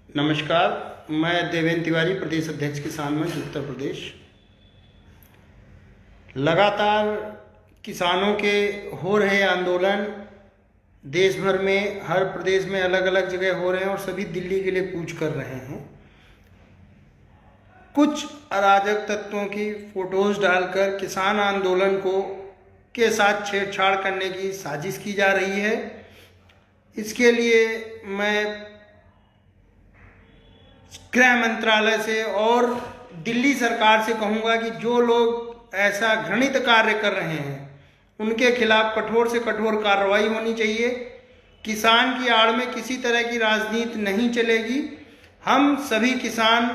नमस्कार, मैं देवेंद्र तिवारी, प्रदेश अध्यक्ष किसान मंच उत्तर प्रदेश। लगातार किसानों के हो रहे आंदोलन देश भर में, हर प्रदेश में अलग अलग जगह हो रहे हैं और सभी दिल्ली के लिए कूच कर रहे हैं। कुछ अराजक तत्वों की फोटोज डालकर किसान आंदोलन के साथ छेड़छाड़ करने की साजिश की जा रही है। इसके लिए मैं गृह मंत्रालय से और दिल्ली सरकार से कहूँगा कि जो लोग ऐसा घृणित कार्य कर रहे हैं उनके खिलाफ कठोर से कठोर कार्रवाई होनी चाहिए। किसान की आड़ में किसी तरह की राजनीति नहीं चलेगी। हम सभी किसान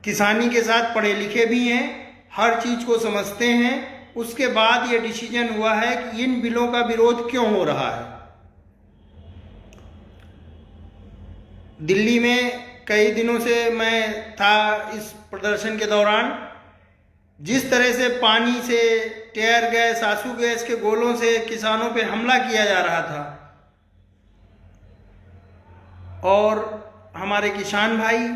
किसानी के साथ पढ़े लिखे भी हैं, हर चीज़ को समझते हैं। उसके बाद ये डिसीजन हुआ है कि इन बिलों का विरोध क्यों हो रहा है। दिल्ली में कई दिनों से मैं था इस प्रदर्शन के दौरान। जिस तरह से पानी से, टेयर गैस, आंसू गैस के गोलों से किसानों पे हमला किया जा रहा था और हमारे किसान भाई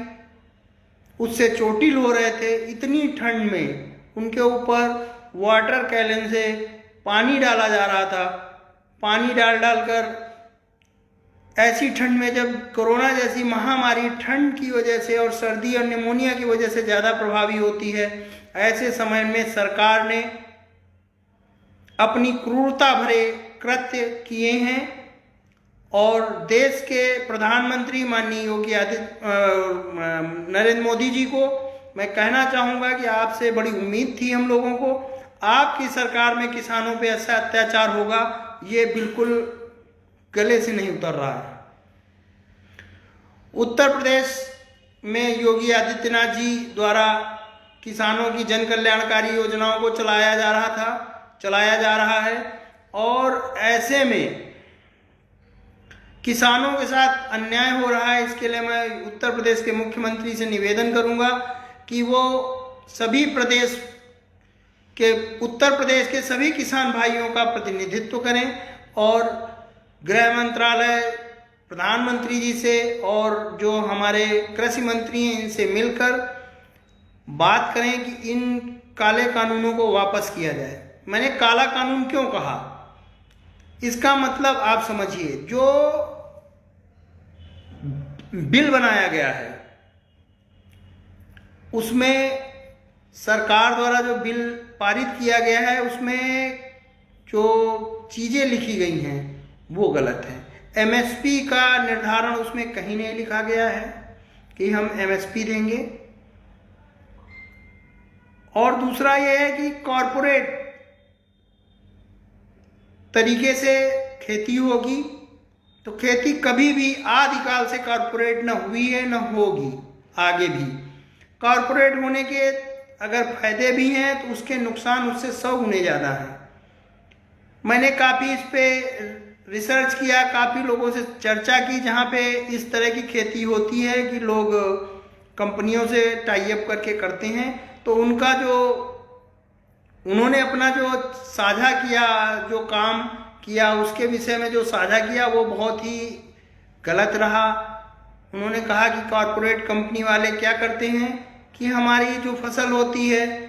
उससे चोटिल हो रहे थे। इतनी ठंड में उनके ऊपर वाटर कैलन से पानी डाला जा रहा था। पानी डाल कर ऐसी ठंड में, जब कोरोना जैसी महामारी ठंड की वजह से और सर्दी और निमोनिया की वजह से ज़्यादा प्रभावी होती है, ऐसे समय में सरकार ने अपनी क्रूरता भरे कृत्य किए हैं। और देश के प्रधानमंत्री माननीय योगी नरेंद्र मोदी जी को मैं कहना चाहूँगा कि आपसे बड़ी उम्मीद थी हम लोगों को। आपकी सरकार में किसानों पे ऐसा अत्याचार होगा, ये बिल्कुल गले से नहीं उतर रहा है। उत्तर प्रदेश में योगी आदित्यनाथ जी द्वारा किसानों की जन कल्याणकारी योजनाओं को चलाया जा रहा है और ऐसे में किसानों के साथ अन्याय हो रहा है। इसके लिए मैं उत्तर प्रदेश के मुख्यमंत्री से निवेदन करूंगा कि वो उत्तर प्रदेश के सभी किसान भाइयों का प्रतिनिधित्व करें और गृह मंत्रालय, प्रधानमंत्री जी से और जो हमारे कृषि मंत्री हैं इनसे मिलकर बात करें कि इन काले कानूनों को वापस किया जाए। मैंने काला कानून क्यों कहा, इसका मतलब आप समझिए। जो बिल बनाया गया है उसमें, सरकार द्वारा जो बिल पारित किया गया है उसमें जो चीज़ें लिखी गई हैं वो गलत है। एमएसपी का निर्धारण उसमें कहीं नहीं लिखा गया है कि हम एमएसपी देंगे। और दूसरा यह है कि कॉरपोरेट तरीके से खेती होगी, तो खेती कभी भी आदिकाल से कॉरपोरेट न हुई है न होगी, आगे भी। कॉरपोरेट होने के अगर फायदे भी हैं तो उसके नुकसान उससे 100 गुने ज़्यादा हैं। मैंने काफ़ी इस पे रिसर्च किया, काफ़ी लोगों से चर्चा की जहाँ पे इस तरह की खेती होती है कि लोग कंपनियों से टाई अप करके करते हैं। तो उन्होंने अपना जो साझा किया, जो काम किया, उसके विषय में जो साझा किया वो बहुत ही गलत रहा। उन्होंने कहा कि कॉरपोरेट कंपनी वाले क्या करते हैं कि हमारी जो फसल होती है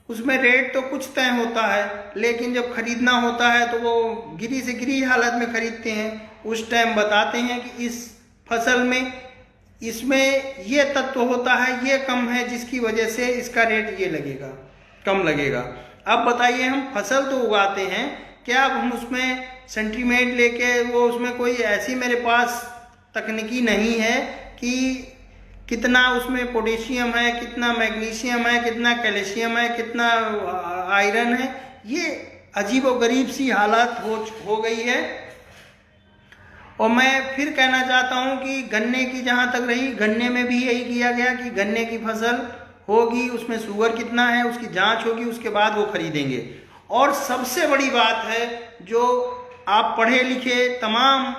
उसमें रेट तो कुछ तय होता है, लेकिन जब खरीदना होता है तो वो गिरी से गिरी हालत में खरीदते हैं। उस टाइम बताते हैं कि इस फसल में इसमें ये तत्व होता है, ये कम है, जिसकी वजह से इसका रेट ये लगेगा, कम लगेगा। अब बताइए, हम फसल तो उगाते हैं, क्या अब हम उसमें सेंटीमेंट लेके उसमें कोई ऐसी मेरे पास तकनीकी नहीं है कि कितना उसमें पोटेशियम है, कितना मैग्नीशियम है, कितना कैल्शियम है, कितना आयरन है। ये अजीब और गरीब सी हालत हो गई है। और मैं फिर कहना चाहता हूँ कि गन्ने की जहाँ तक रही, गन्ने में भी यही किया गया कि गन्ने की फसल होगी, उसमें शुगर कितना है उसकी जांच होगी, उसके बाद वो खरीदेंगे। और सबसे बड़ी बात है, जो आप पढ़े लिखे तमाम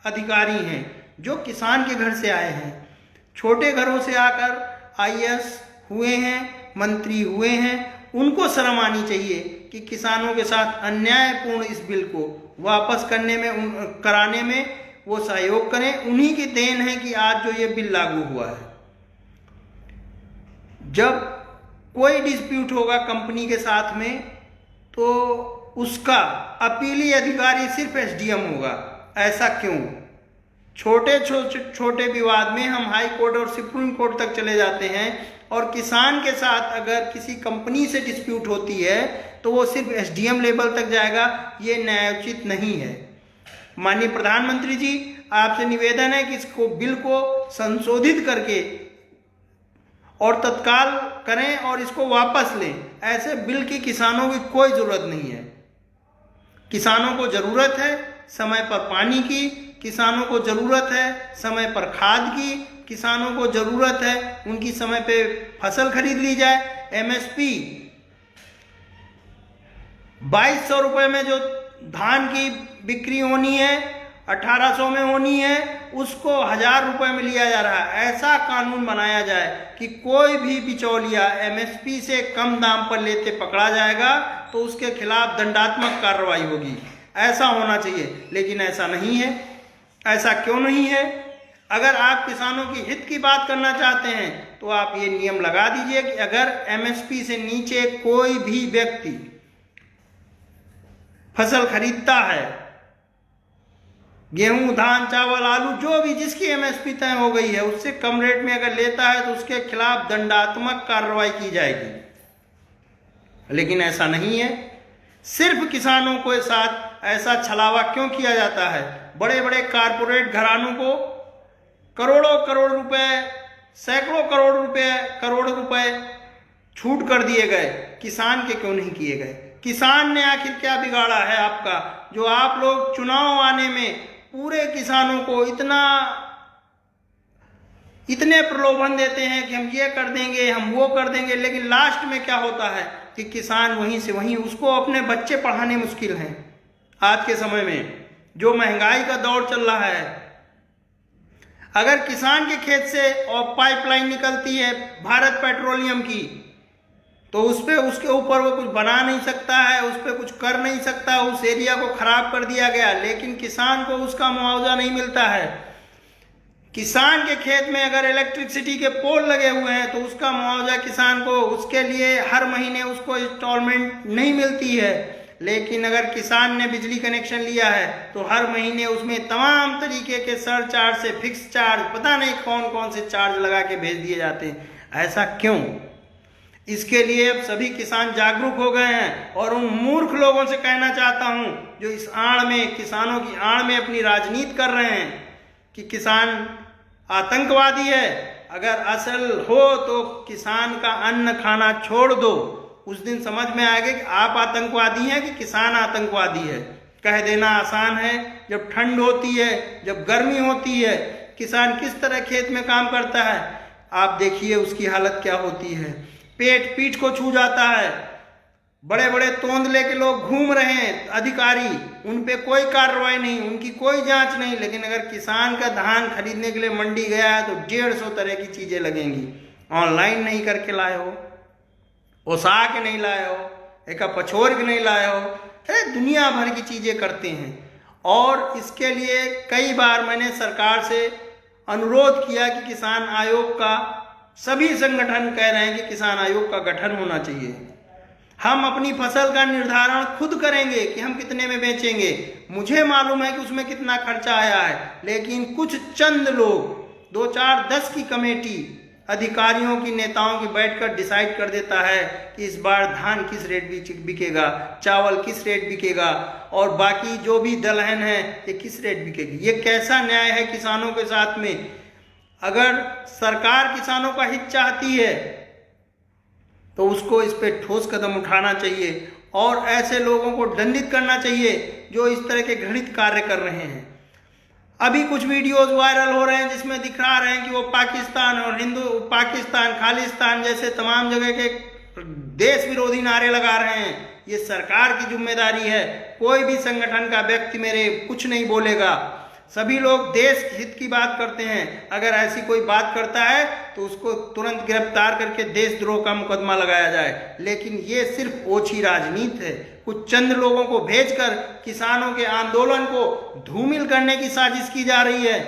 अधिकारी हैं जो किसान के घर से आए हैं, छोटे घरों से आकर आईएएस हुए हैं, मंत्री हुए हैं, उनको शर्म आनी चाहिए कि किसानों के साथ अन्यायपूर्ण इस बिल को वापस कराने में वो सहयोग करें। उन्हीं की देन है कि आज जो ये बिल लागू हुआ है। जब कोई डिस्प्यूट होगा कंपनी के साथ में तो उसका अपीली अधिकारी सिर्फ एसडीएम होगा। ऐसा क्यों? छोटे विवाद में हम हाई कोर्ट और सुप्रीम कोर्ट तक चले जाते हैं, और किसान के साथ अगर किसी कंपनी से डिस्प्यूट होती है तो वो सिर्फ एसडीएम लेवल तक जाएगा। ये न्यायोचित नहीं है। माननीय प्रधानमंत्री जी, आपसे निवेदन है कि इसको बिल को संशोधित करके और तत्काल करें और इसको वापस लें। ऐसे बिल की किसानों की कोई ज़रूरत नहीं है। किसानों को ज़रूरत है समय पर पानी की, किसानों को ज़रूरत है समय पर खाद की, किसानों को ज़रूरत है उनकी समय पे फसल खरीद ली जाए। एमएसपी 2200 रुपये में जो धान की बिक्री होनी है 1800 में होनी है, उसको 1000 रुपये में लिया जा रहा है। ऐसा कानून बनाया जाए कि कोई भी बिचौलिया एमएसपी से कम दाम पर लेते पकड़ा जाएगा तो उसके खिलाफ दंडात्मक कार्रवाई होगी। ऐसा होना चाहिए, लेकिन ऐसा नहीं है। ऐसा क्यों नहीं है? अगर आप किसानों की हित की बात करना चाहते हैं तो आप ये नियम लगा दीजिए कि अगर एमएसपी से नीचे कोई भी व्यक्ति फसल खरीदता है, गेहूं, धान, चावल, आलू, जो भी जिसकी एमएसपी तय हो गई है, उससे कम रेट में अगर लेता है तो उसके खिलाफ दंडात्मक कार्रवाई की जाएगी। लेकिन ऐसा नहीं है। सिर्फ किसानों के साथ ऐसा छलावा क्यों किया जाता है? बड़े बड़े कारपोरेट घरानों को करोड़ रुपए, सैकड़ों करोड़ रुपए छूट कर दिए गए, किसान के क्यों नहीं किए गए? किसान ने आखिर क्या बिगाड़ा है आपका, जो आप लोग चुनाव आने में पूरे किसानों को इतने प्रलोभन देते हैं कि हम ये कर देंगे, हम वो कर देंगे, लेकिन लास्ट में क्या होता है कि किसान वहीं से वहीं, उसको अपने बच्चे पढ़ाने मुश्किल हैं। आज के समय में जो महंगाई का दौर चल रहा है, अगर किसान के खेत से और पाइपलाइन निकलती है भारत पेट्रोलियम की, तो उस पे उसके ऊपर वो कुछ बना नहीं सकता है, उस पर कुछ कर नहीं सकता, उस एरिया को खराब कर दिया गया, लेकिन किसान को उसका मुआवजा नहीं मिलता है। किसान के खेत में अगर इलेक्ट्रिसिटी के पोल लगे हुए हैं तो उसका मुआवजा किसान को, उसके लिए हर महीने उसको इंस्टॉलमेंट नहीं मिलती है। लेकिन अगर किसान ने बिजली कनेक्शन लिया है तो हर महीने उसमें तमाम तरीके के सरचार्ज से फिक्स चार्ज, पता नहीं कौन कौन से चार्ज लगा के भेज दिए जाते हैं। ऐसा क्यों? इसके लिए अब सभी किसान जागरूक हो गए हैं, और उन मूर्ख लोगों से कहना चाहता हूं जो इस आड़ में, किसानों की आड़ में अपनी राजनीति कर रहे हैं कि किसान आतंकवादी है। अगर असल हो तो किसान का अन्न खाना छोड़ दो, उस दिन समझ में आएगा कि आप आतंकवादी हैं कि किसान आतंकवादी है। कह देना आसान है। जब ठंड होती है, जब गर्मी होती है, किसान किस तरह खेत में काम करता है, आप देखिए उसकी हालत क्या होती है। पेट पीठ को छू जाता है। बड़े बड़े तोंद लेके लोग घूम रहे हैं अधिकारी, उन पे कोई कार्रवाई नहीं, उनकी कोई जांच नहीं। लेकिन अगर किसान का धान खरीदने के लिए मंडी गया है तो 150 तरह की चीजें लगेंगी। ऑनलाइन नहीं करके लाए हो, ओसा के नहीं लाए हो, एक पछोर के नहीं लाए हो, दुनिया भर की चीजें करते हैं। और इसके लिए कई बार मैंने सरकार से अनुरोध किया कि किसान आयोग का, सभी संगठन कह रहे हैं कि किसान आयोग का गठन होना चाहिए। हम अपनी फसल का निर्धारण खुद करेंगे कि हम कितने में बेचेंगे। मुझे मालूम है कि उसमें कितना खर्चा आया है, लेकिन कुछ चंद लोग, 2, 4, 10 की कमेटी अधिकारियों की, नेताओं की बैठकर डिसाइड कर देता है कि इस बार धान किस रेट बिकेगा, चावल किस रेट बिकेगा, और बाकी जो भी दलहन है ये किस रेट बिकेगी। ये कैसा न्याय है किसानों के साथ में? अगर सरकार किसानों का हित चाहती है तो उसको इस पे ठोस कदम उठाना चाहिए और ऐसे लोगों को दंडित करना चाहिए जो इस तरह के घृणित कार्य कर रहे हैं। अभी कुछ वीडियोस वायरल हो रहे हैं जिसमें दिखा रहे हैं कि वो पाकिस्तान और पाकिस्तान, खालिस्तान जैसे तमाम जगह के देश विरोधी नारे लगा रहे हैं। ये सरकार की जिम्मेदारी है। कोई भी संगठन का व्यक्ति मेरे कुछ नहीं बोलेगा। सभी लोग देश हित की बात करते हैं। अगर ऐसी कोई बात करता है तो उसको तुरंत गिरफ्तार करके देशद्रोह का मुकदमा लगाया जाए। लेकिन ये सिर्फ ओछी राजनीति है। कुछ चंद लोगों को भेजकर किसानों के आंदोलन को धूमिल करने की साजिश की जा रही है।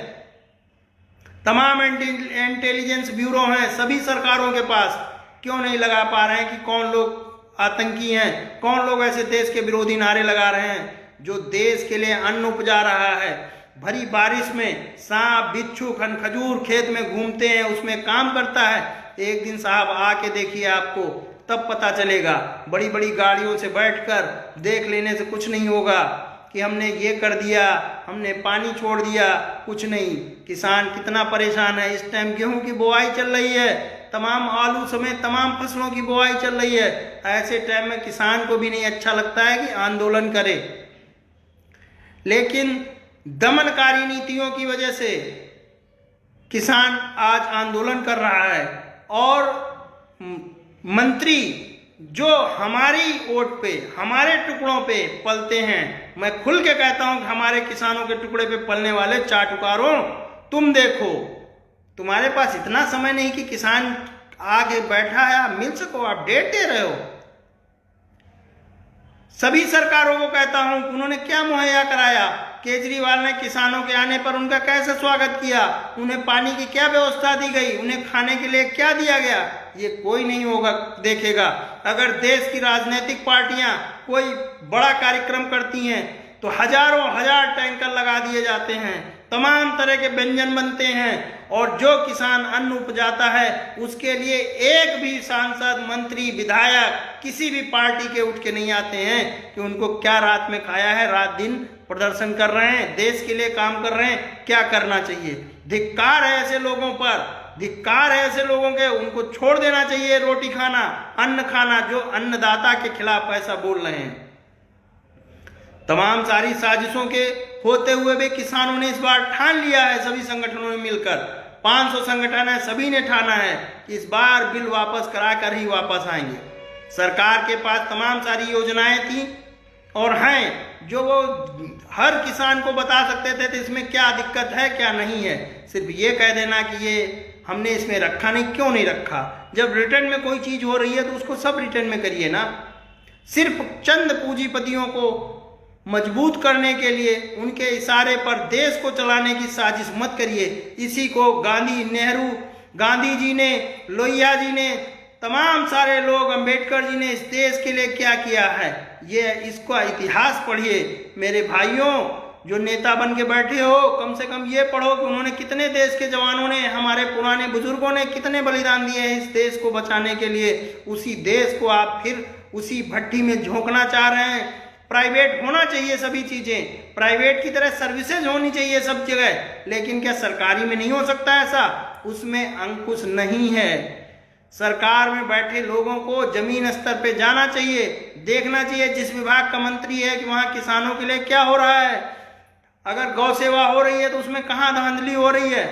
तमाम इंटेलिजेंस ब्यूरो हैं सभी सरकारों के पास, क्यों नहीं लगा पा रहे हैं कि कौन लोग आतंकी हैं, कौन लोग ऐसे देश के विरोधी नारे लगा रहे हैं जो देश के लिए अन्न उपजा रहा है। भरी बारिश में सांप बिच्छू खजूर खेत में घूमते हैं, उसमें काम करता है। एक दिन साहब आके देखिए, आपको तब पता चलेगा। बड़ी बड़ी गाड़ियों से बैठकर देख लेने से कुछ नहीं होगा कि हमने ये कर दिया, हमने पानी छोड़ दिया, कुछ नहीं। किसान कितना परेशान है। इस टाइम गेहूं की बुआई चल रही है, तमाम आलू समेत तमाम फसलों की बुआई चल रही है। ऐसे टाइम में किसान को भी नहीं अच्छा लगता है कि आंदोलन करे, लेकिन दमनकारी नीतियों की वजह से किसान आज आंदोलन कर रहा है। और मंत्री जो हमारी वोट पे, हमारे टुकड़ों पे पलते हैं, मैं खुल के कहता हूं कि हमारे किसानों के टुकड़े पे पलने वाले चाटुकारों, तुम देखो, तुम्हारे पास इतना समय नहीं कि किसान आगे बैठा है, आप मिल सको, आप डेट दे रहे हो। सभी सरकारों को कहता हूं कि उन्होंने क्या मुहैया कराया। केजरीवाल ने किसानों के आने पर उनका कैसे स्वागत किया, उन्हें पानी की क्या व्यवस्था दी गई, उन्हें खाने के लिए क्या दिया गया, ये कोई नहीं होगा देखेगा। अगर देश की राजनीतिक पार्टियां कोई बड़ा कार्यक्रम करती हैं तो हजारों हजार टैंकर लगा दिए जाते हैं, तमाम तरह के व्यंजन बनते हैं, और जो किसान अन्न उपजाता है उसके लिए एक भी सांसद, मंत्री, विधायक किसी भी पार्टी के उठ के नहीं आते हैं कि उनको क्या रात में खाया है। रात दिन प्रदर्शन कर रहे हैं, देश के लिए काम कर रहे हैं, क्या करना चाहिए। धिक्कार है ऐसे लोगों पर, धिक्कार है ऐसे लोगों के। उनको छोड़ देना चाहिए रोटी खाना, अन्न खाना, जो अन्नदाता के खिलाफ ऐसा बोल रहे हैं। तमाम सारी साजिशों के होते हुए भी किसानों ने इस बार ठान लिया है, सभी संगठनों ने मिलकर, 500 संगठन है, सभी ने ठाना है कि इस बार बिल वापस कराकर ही वापस आएंगे। सरकार के पास तमाम सारी योजनाएं थी और हैं जो वो हर किसान को बता सकते थे तो इसमें क्या दिक्कत है क्या नहीं है। सिर्फ ये कह देना कि ये हमने इसमें रखा नहीं, क्यों नहीं रखा। जब रिटर्न में कोई चीज हो रही है तो उसको सब रिटर्न में करिए ना। सिर्फ चंद पूंजीपतियों को मजबूत करने के लिए, उनके इशारे पर देश को चलाने की साजिश मत करिए। इसी को गांधी, नेहरू, गांधी जी ने, लोहिया जी ने, तमाम सारे लोग, अंबेडकर जी ने इस देश के लिए क्या किया है, ये इसका इतिहास पढ़िए मेरे भाइयों। जो नेता बन के बैठे हो, कम से कम ये पढ़ो कि उन्होंने कितने देश के जवानों ने, हमारे पुराने बुजुर्गों ने कितने बलिदान दिए हैं इस देश को बचाने के लिए। उसी देश को आप फिर उसी भट्टी में झोंकना चाह रहे हैं। प्राइवेट होना चाहिए सभी चीजें, प्राइवेट की तरह सर्विसेज होनी चाहिए सब जगह, लेकिन क्या सरकारी में नहीं हो सकता ऐसा? उसमें अंकुश नहीं है। सरकार में बैठे लोगों को जमीन स्तर पे जाना चाहिए, देखना चाहिए जिस विभाग का मंत्री है कि वहां किसानों के लिए क्या हो रहा है। अगर गौ सेवा हो रही है तो उसमें कहाँ धांधली हो रही है।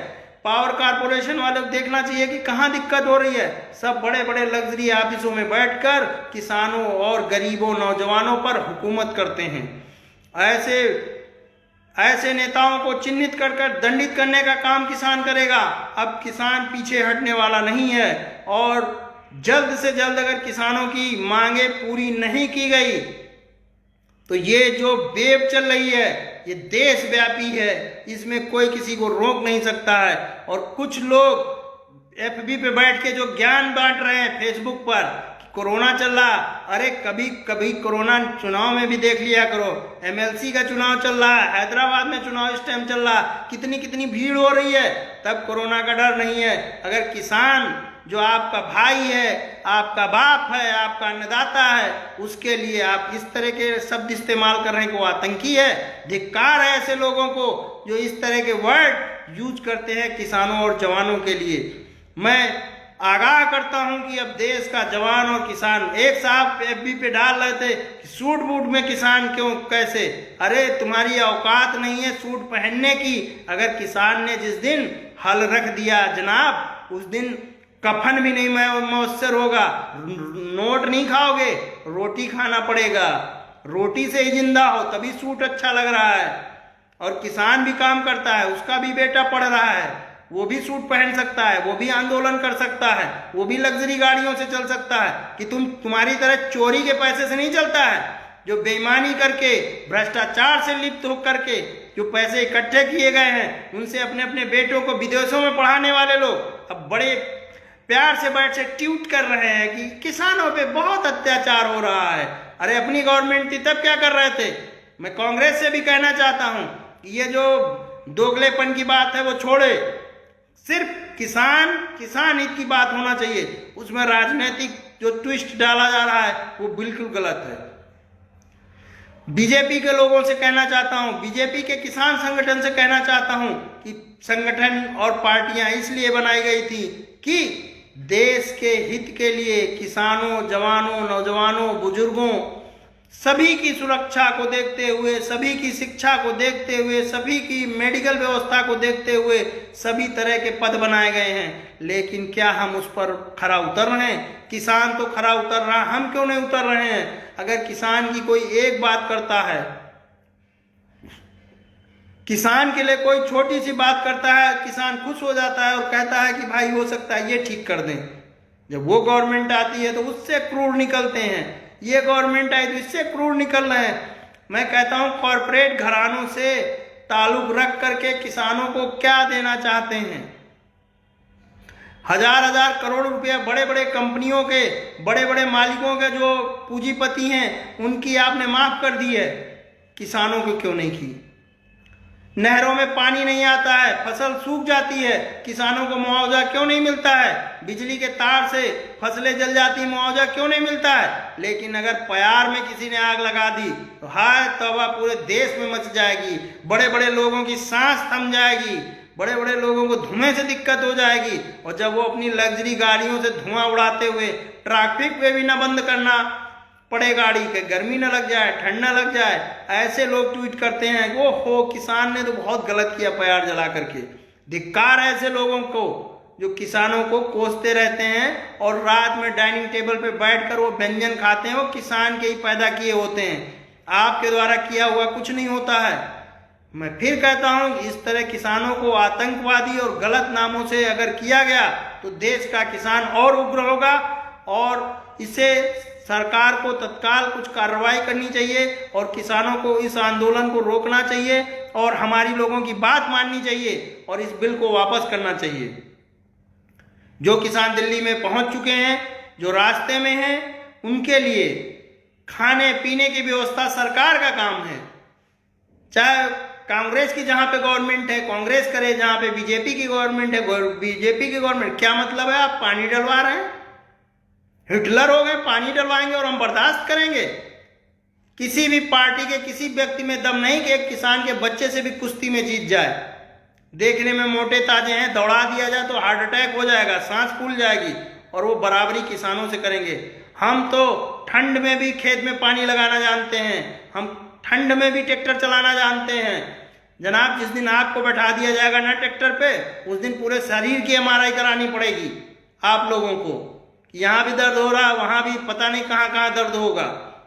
पावर कारपोरेशन वाले को देखना चाहिए कि कहाँ दिक्कत हो रही है। सब बड़े बड़े लग्जरी ऑफिसों में बैठकर किसानों और गरीबों, नौजवानों पर हुकूमत करते हैं। ऐसे नेताओं को चिन्हित कर दंडित करने का काम किसान करेगा। अब किसान पीछे हटने वाला नहीं है, और जल्द से जल्द अगर किसानों की मांगे पूरी नहीं की गई तो ये जो वेव चल रही है ये देशव्यापी है, इसमें कोई किसी को रोक नहीं सकता है। और कुछ लोग एफबी पे बैठ के जो ज्ञान बांट रहे हैं फेसबुक पर, कोरोना चल रहा, अरे कभी कभी कोरोना चुनाव में भी देख लिया करो। एमएलसी का चुनाव चल रहा है, हैदराबाद में चुनाव इस टाइम चल रहा, कितनी भीड़ हो रही है, तब कोरोना का डर नहीं है। अगर किसान जो आपका भाई है, आपका बाप है, आपका अन्नदाता है, उसके लिए आप इस तरह के शब्द इस्तेमाल कर रहे हैं, को आतंकी है। धिक्कार है ऐसे लोगों को जो इस तरह के वर्ड यूज करते हैं किसानों और जवानों के लिए। मैं आगाह करता हूं कि अब देश का जवान और किसान, एक साहब एफबी पे डाल रहे थे कि सूट बूट में किसान क्यों, कैसे, अरे तुम्हारी औकात नहीं है सूट पहनने की। अगर किसान ने जिस दिन हल रख दिया जनाब, उस दिन कफन भी नहीं मौसर होगा, नोट नहीं खाओगे, रोटी खाना पड़ेगा। रोटी से ही जिंदा हो तभी सूट अच्छा लग रहा है। और किसान भी काम करता है, उसका भी बेटा पढ़ रहा है, वो भी सूट पहन सकता है, वो भी आंदोलन कर सकता है, वो भी लग्जरी गाड़ियों से चल सकता है। कि तुम्हारी तरह चोरी के पैसे से नहीं चलता है। जो बेईमानी करके, भ्रष्टाचार से लिप्त होकर के जो पैसे इकट्ठे किए गए हैं, उनसे अपने अपने बेटों को विदेशों में पढ़ाने वाले लोग अब बड़े प्यार से बैठ से ट्वीट कर रहे हैं कि किसानों पे बहुत अत्याचार हो रहा है। अरे अपनी गवर्नमेंट थी तब क्या कर रहे थे? मैं कांग्रेस से भी कहना चाहता हूं कि ये जो दोगलेपन की बात है वो छोड़े, सिर्फ किसान हित की बात होना चाहिए। उसमें राजनीतिक जो ट्विस्ट डाला जा रहा है वो बिल्कुल गलत है। बीजेपी के लोगों से कहना चाहता हूं, बीजेपी के किसान संगठन से कहना चाहता हूं कि संगठन और पार्टियां इसलिए बनाई गई थी कि देश के हित के लिए किसानों, जवानों, नौजवानों, बुजुर्गों सभी की सुरक्षा को देखते हुए, सभी की शिक्षा को देखते हुए, सभी की मेडिकल व्यवस्था को देखते हुए सभी तरह के पद बनाए गए हैं। लेकिन क्या हम उस पर खरा उतर रहे हैं? किसान तो खरा उतर रहा, हम क्यों नहीं उतर रहे हैं? अगर किसान की कोई एक बात करता है, किसान के लिए कोई छोटी सी बात करता है, किसान खुश हो जाता है और कहता है कि भाई हो सकता है ये ठीक कर दें। जब वो गवर्नमेंट आती है तो उससे क्रूर निकलते हैं। ये गवर्नमेंट आई तो इससे क्रूर निकल रहे हैं। मैं कहता हूं कॉरपोरेट घरानों से ताल्लुक रख करके किसानों को क्या देना चाहते हैं? हजार करोड़ रुपया बड़े बड़े कंपनियों के, बड़े बड़े मालिकों के जो पूंजीपति हैं उनकी आपने माफ कर दी है, किसानों को क्यों नहीं की? नहरों में पानी नहीं आता है, फसल सूख जाती है, किसानों को मुआवजा क्यों नहीं मिलता है? बिजली के तार से फसलें जल जाती, मुआवजा क्यों नहीं मिलता है? लेकिन अगर प्यार में किसी ने आग लगा दी तो हाय तौबा, पूरे देश में मच जाएगी। बड़े बड़े लोगों की सांस थम जाएगी, बड़े बड़े लोगों को धुएं से दिक्कत हो जाएगी। और जब वो अपनी लग्जरी गाड़ियों से धुआं उड़ाते हुए ट्रैफिक पे भी ना बंद करना पड़े गाड़ी के, गर्मी न लग जाए, ठंड न लग जाए, ऐसे लोग ट्वीट करते हैं वो हो किसान ने तो बहुत गलत किया प्यार जला करके। धिक्कार है ऐसे लोगों को जो किसानों को कोसते रहते हैं और रात में डाइनिंग टेबल पे बैठकर वो व्यंजन खाते हैं, वो किसान के ही पैदा किए होते हैं, आपके द्वारा किया हुआ कुछ नहीं होता है। मैं फिर कहता हूं इस तरह किसानों को आतंकवादी और गलत नामों से अगर किया गया तो देश का किसान और उग्र होगा और इसे सरकार को तत्काल कुछ कार्रवाई करनी चाहिए और किसानों को इस आंदोलन को रोकना चाहिए और हमारी लोगों की बात माननी चाहिए और इस बिल को वापस करना चाहिए। जो किसान दिल्ली में पहुंच चुके हैं, जो रास्ते में हैं, उनके लिए खाने पीने की व्यवस्था सरकार का काम है। चाहे कांग्रेस की जहां पे गवर्नमेंट है कांग्रेस करे, जहां पे बीजेपी की गवर्नमेंट है बीजेपी की गवर्नमेंट। क्या मतलब है? आप पानी डलवा रहे हैं, हिटलर हो गए, पानी डलवाएंगे और हम बर्दाश्त करेंगे? किसी भी पार्टी के किसी व्यक्ति में दम नहीं कि एक किसान के बच्चे से भी कुश्ती में जीत जाए। देखने में मोटे ताजे हैं, दौड़ा दिया जाए तो हार्ट अटैक हो जाएगा, सांस फूल जाएगी, और वो बराबरी किसानों से करेंगे। हम तो ठंड में भी खेत में पानी लगाना जानते हैं, हम ठंड में भी ट्रैक्टर चलाना जानते हैं। जनाब, जिस दिन आपको बैठा दिया जाएगा ना ट्रैक्टर पे, उस दिन पूरे शरीर की MRI करानी पड़ेगी आप लोगों को। यहाँ भी दर्द हो रहा है, वहाँ भी पता नहीं कहाँ कहाँ दर्द होगा।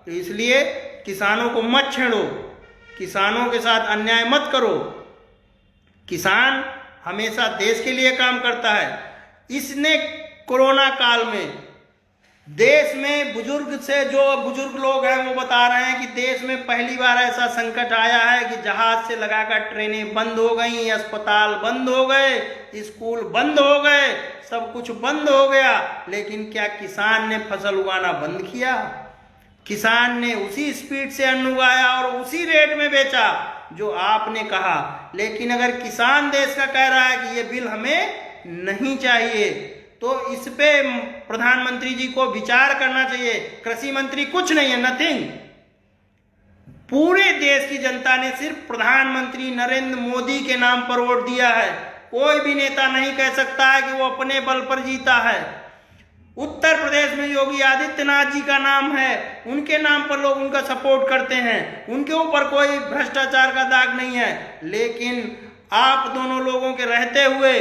तो इसलिए किसानों को मत छेड़ो, किसानों के साथ अन्याय मत करो। किसान हमेशा देश के लिए काम करता है। इसने कोरोना काल में देश में बुजुर्ग लोग हैं वो बता रहे हैं कि देश में पहली बार ऐसा संकट आया है कि जहाज से लगाकर ट्रेनें बंद हो गई, अस्पताल बंद हो गए, स्कूल बंद हो गए, सब कुछ बंद हो गया। लेकिन क्या किसान ने फसल उगाना बंद किया? किसान ने उसी स्पीड से अन्न उगाया और उसी रेट में बेचा जो आपने कहा। लेकिन अगर किसान देश का कह रहा है कि ये बिल हमें नहीं चाहिए, तो इस पे प्रधानमंत्री जी को विचार करना चाहिए। कृषि मंत्री कुछ नहीं है, नथिंग। पूरे देश की जनता ने सिर्फ प्रधानमंत्री नरेंद्र मोदी के नाम पर वोट दिया है। कोई भी नेता नहीं कह सकता है कि वो अपने बल पर जीता है। उत्तर प्रदेश में योगी आदित्यनाथ जी का नाम है, उनके नाम पर लोग उनका सपोर्ट करते हैं, उनके ऊपर कोई भ्रष्टाचार का दाग नहीं है। लेकिन आप दोनों लोगों के रहते हुए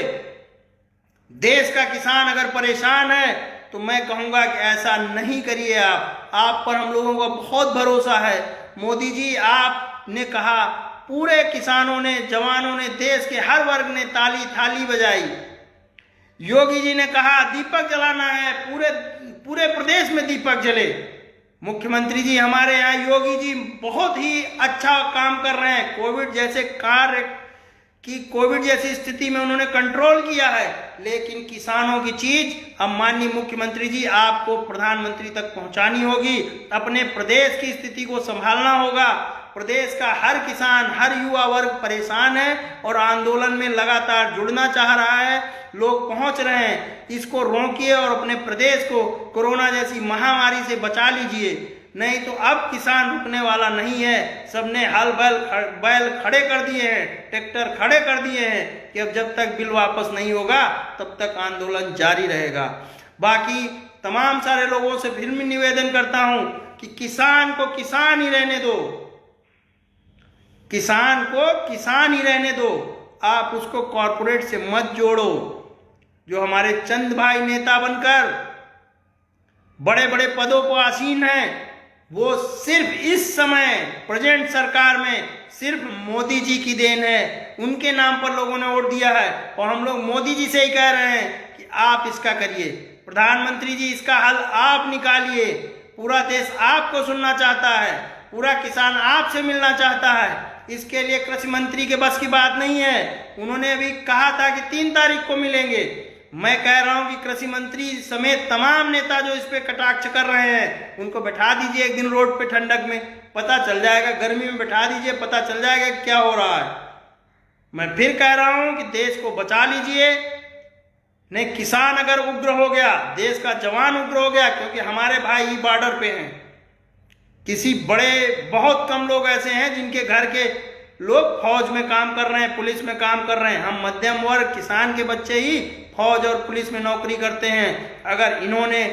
देश का किसान अगर परेशान है तो मैं कहूंगा कि ऐसा नहीं करिए। आप पर हम लोगों का बहुत भरोसा है। मोदी जी, आपने कहा, पूरे किसानों ने, जवानों ने, देश के हर वर्ग ने ताली थाली बजाई। योगी जी ने कहा दीपक जलाना है, पूरे प्रदेश में दीपक जले। मुख्यमंत्री जी हमारे यहाँ योगी जी बहुत ही अच्छा काम कर रहे हैं। कोविड जैसी स्थिति में उन्होंने कंट्रोल किया है, लेकिन किसानों की चीज अब माननीय मुख्यमंत्री जी आपको प्रधानमंत्री तक पहुंचानी होगी। अपने प्रदेश की स्थिति को संभालना होगा। प्रदेश का हर किसान, हर युवा वर्ग परेशान है और आंदोलन में लगातार जुड़ना चाह रहा है। लोग पहुंच रहे हैं, इसको रोकिए और अपने प्रदेश को कोरोना जैसी महामारी से बचा लीजिए, नहीं तो अब किसान रुकने वाला नहीं है। सबने हल बैल खड़े कर दिए हैं, ट्रैक्टर खड़े कर दिए हैं कि अब जब तक बिल वापस नहीं होगा तब तक आंदोलन जारी रहेगा। बाकी तमाम सारे लोगों से फिर भी निवेदन करता हूं कि किसान को किसान ही रहने दो, किसान को किसान ही रहने दो। आप उसको कॉरपोरेट से मत जोड़ो। जो हमारे चंद भाई नेता बनकर बड़े बड़े पदों पर आसीन हैं, वो सिर्फ इस समय प्रेजेंट सरकार में सिर्फ मोदी जी की देन है। उनके नाम पर लोगों ने वोट दिया है और हम लोग मोदी जी से ही कह रहे हैं कि आप इसका करिए। प्रधानमंत्री जी इसका हल आप निकालिए। पूरा देश आपको सुनना चाहता है, पूरा किसान आपसे मिलना चाहता है। इसके लिए कृषि मंत्री के बस की बात नहीं है। उन्होंने अभी कहा था कि 3 तारीख को मिलेंगे। मैं कह रहा हूं कि कृषि मंत्री समेत तमाम नेता जो इस पे कटाक्ष कर रहे हैं, उनको बैठा दीजिए एक दिन रोड पे ठंडक में, पता चल जाएगा। गर्मी में बैठा दीजिए, पता चल जाएगा क्या हो रहा है। मैं फिर कह रहा हूं कि देश को बचा लीजिए। नहीं, किसान अगर उग्र हो गया, देश का जवान उग्र हो गया, क्योंकि हमारे भाई ही बॉर्डर पे हैं। बहुत कम लोग ऐसे हैं जिनके घर के लोग फौज में काम कर रहे हैं, पुलिस में काम कर रहे हैं। हम मध्यम वर्ग किसान के बच्चे ही फौज और पुलिस में नौकरी करते हैं। अगर इन्होंने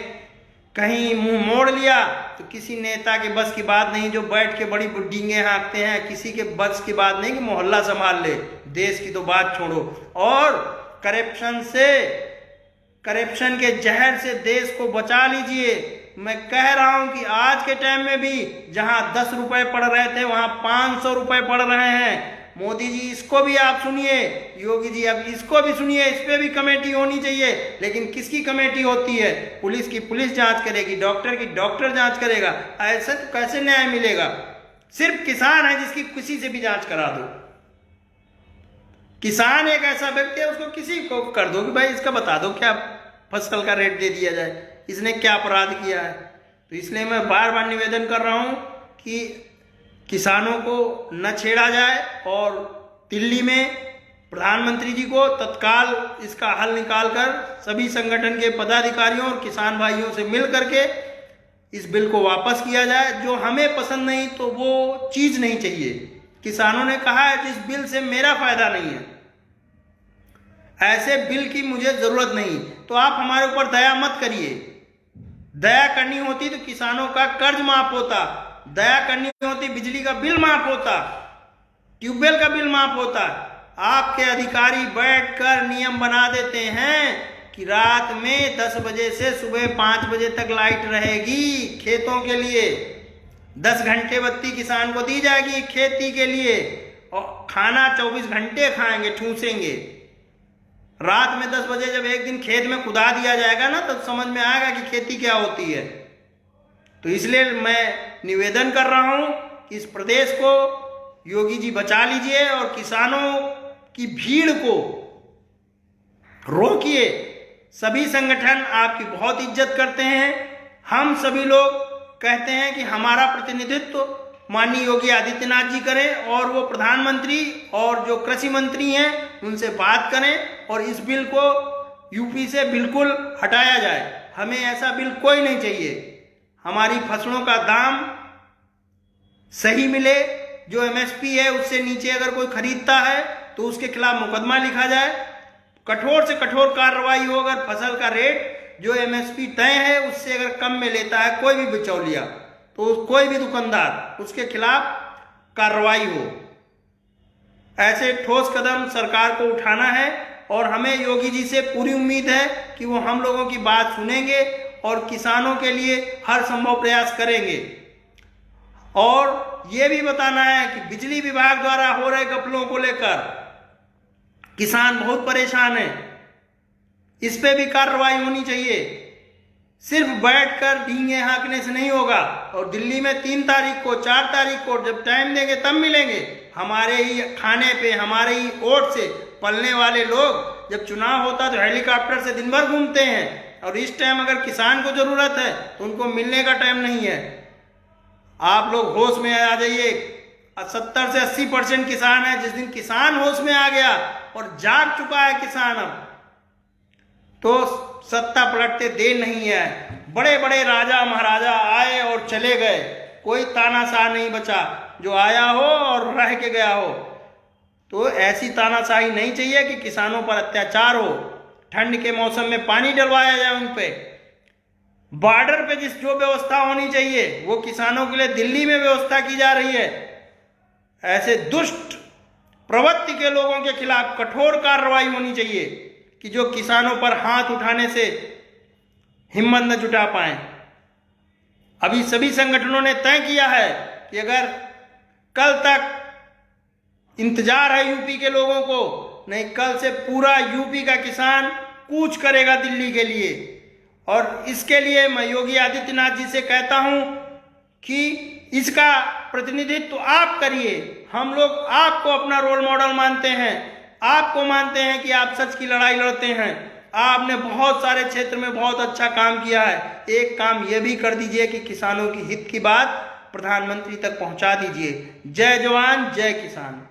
कहीं मुंह मोड़ लिया तो किसी नेता के बस की बात नहीं, जो बैठ के बड़ी बुड्ढींगे हाँकते हैं, किसी के बस की बात नहीं कि मोहल्ला संभाल ले। देश की तो बात छोड़ो। और करप्शन के जहर से देश को बचा लीजिए। मैं कह रहा हूं कि आज के टाइम में भी जहां 10 रुपए पड़ रहे थे वहां 500 रुपए पड़ रहे हैं। मोदी जी इसको भी आप सुनिए, योगी जी अब इसको भी सुनिए। इस पे भी कमेटी होनी चाहिए, लेकिन किसकी कमेटी होती है? पुलिस की पुलिस जांच करेगी, डॉक्टर की डॉक्टर जांच करेगा। ऐसे तो कैसे न्याय मिलेगा? सिर्फ किसान है जिसकी किसी से भी जांच करा दो। किसान एक ऐसा व्यक्ति है, उसको किसी को कर दो कि भाई इसका बता दो क्या फसल का रेट दे दिया जाए, इसने क्या अपराध किया है। तो इसलिए मैं बार बार निवेदन कर रहा हूं कि किसानों को न छेड़ा जाए और दिल्ली में प्रधानमंत्री जी को तत्काल इसका हल निकालकर सभी संगठन के पदाधिकारियों और किसान भाइयों से मिल करके इस बिल को वापस किया जाए। जो हमें पसंद नहीं तो वो चीज नहीं चाहिए। किसानों ने कहा है जिस बिल से मेरा फायदा नहीं है, ऐसे बिल की मुझे जरूरत नहीं। तो आप हमारे ऊपर दया मत करिए। दया करनी होती तो किसानों का कर्ज माफ होता, दया करनी होती बिजली का बिल माफ होता, ट्यूबवेल का बिल माफ होता। आपके अधिकारी बैठकर नियम बना देते हैं कि रात में 10 बजे से सुबह 5 बजे तक लाइट रहेगी खेतों के लिए। 10 घंटे बत्ती किसान को दी जाएगी खेती के लिए, और खाना 24 घंटे खाएंगे, ठूसेंगे। रात में 10 बजे जब एक दिन खेत में कुदा दिया जाएगा ना, तब समझ में आएगा कि खेती क्या होती है। तो इसलिए मैं निवेदन कर रहा हूं कि इस प्रदेश को योगी जी बचा लीजिए और किसानों की भीड़ को रोकिए। सभी संगठन आपकी बहुत इज्जत करते हैं। हम सभी लोग कहते हैं कि हमारा प्रतिनिधित्व माननीय योगी आदित्यनाथ जी करें, और वो प्रधानमंत्री और जो कृषि मंत्री हैं उनसे बात करें और इस बिल को यूपी से बिल्कुल हटाया जाए। हमें ऐसा बिल कोई नहीं चाहिए। हमारी फसलों का दाम सही मिले, जो एमएसपी है उससे नीचे अगर कोई खरीदता है तो उसके खिलाफ मुकदमा लिखा जाए, कठोर से कठोर कार्रवाई हो। अगर फसल का रेट जो एमएसपी तय है उससे अगर कम में लेता है कोई भी बिचौलिया, तो कोई भी दुकानदार, उसके खिलाफ कार्रवाई हो। ऐसे ठोस कदम सरकार को उठाना है और हमें योगी जी से पूरी उम्मीद है कि वो हम लोगों की बात सुनेंगे और किसानों के लिए हर संभव प्रयास करेंगे। और ये भी बताना है कि बिजली विभाग द्वारा हो रहे घपलों को लेकर किसान बहुत परेशान है, इस पे भी कार्रवाई होनी चाहिए। सिर्फ बैठकर डींगे हाँकने से नहीं होगा। और दिल्ली में 3 तारीख को 4 तारीख को जब टाइम देंगे तब मिलेंगे। हमारे ही खाने पे, हमारे ही वोट से पलने वाले लोग जब चुनाव होता तो हेलीकॉप्टर से दिन भर घूमते हैं, और इस टाइम अगर किसान को जरूरत है तो उनको मिलने का टाइम नहीं है। आप लोग होश में आ जाइए। 70 से 80% किसान है। जिस दिन किसान होश में आ गया और जाग चुका है किसान, अब तो सत्ता पलटते देर नहीं है। बड़े बड़े राजा महाराजा आए और चले गए, कोई तानाशाह नहीं बचा जो आया हो और रह के गया हो। तो ऐसी तानाशाही नहीं चाहिए कि किसानों पर अत्याचार हो। ठंड के मौसम में पानी डलवाया जाए उन पे। बॉर्डर पे जो व्यवस्था होनी चाहिए वो किसानों के लिए दिल्ली में व्यवस्था की जा रही है। ऐसे दुष्ट प्रवृत्ति के लोगों के खिलाफ कठोर कार्रवाई होनी चाहिए कि जो किसानों पर हाथ उठाने से हिम्मत न जुटा पाए। अभी सभी संगठनों ने तय किया है कि अगर कल तक इंतजार है यूपी के लोगों को, नहीं कल से पूरा यूपी का किसान कूच करेगा दिल्ली के लिए। और इसके लिए मैं योगी आदित्यनाथ जी से कहता हूं कि इसका प्रतिनिधित्व आप करिए। हम लोग आपको अपना रोल मॉडल मानते हैं, आपको मानते हैं कि आप सच की लड़ाई लड़ते हैं। आपने बहुत सारे क्षेत्र में बहुत अच्छा काम किया है। एक काम यह भी कर दीजिए कि किसानों की हित की बात प्रधानमंत्री तक पहुंचा दीजिए। जय जवान जय किसान।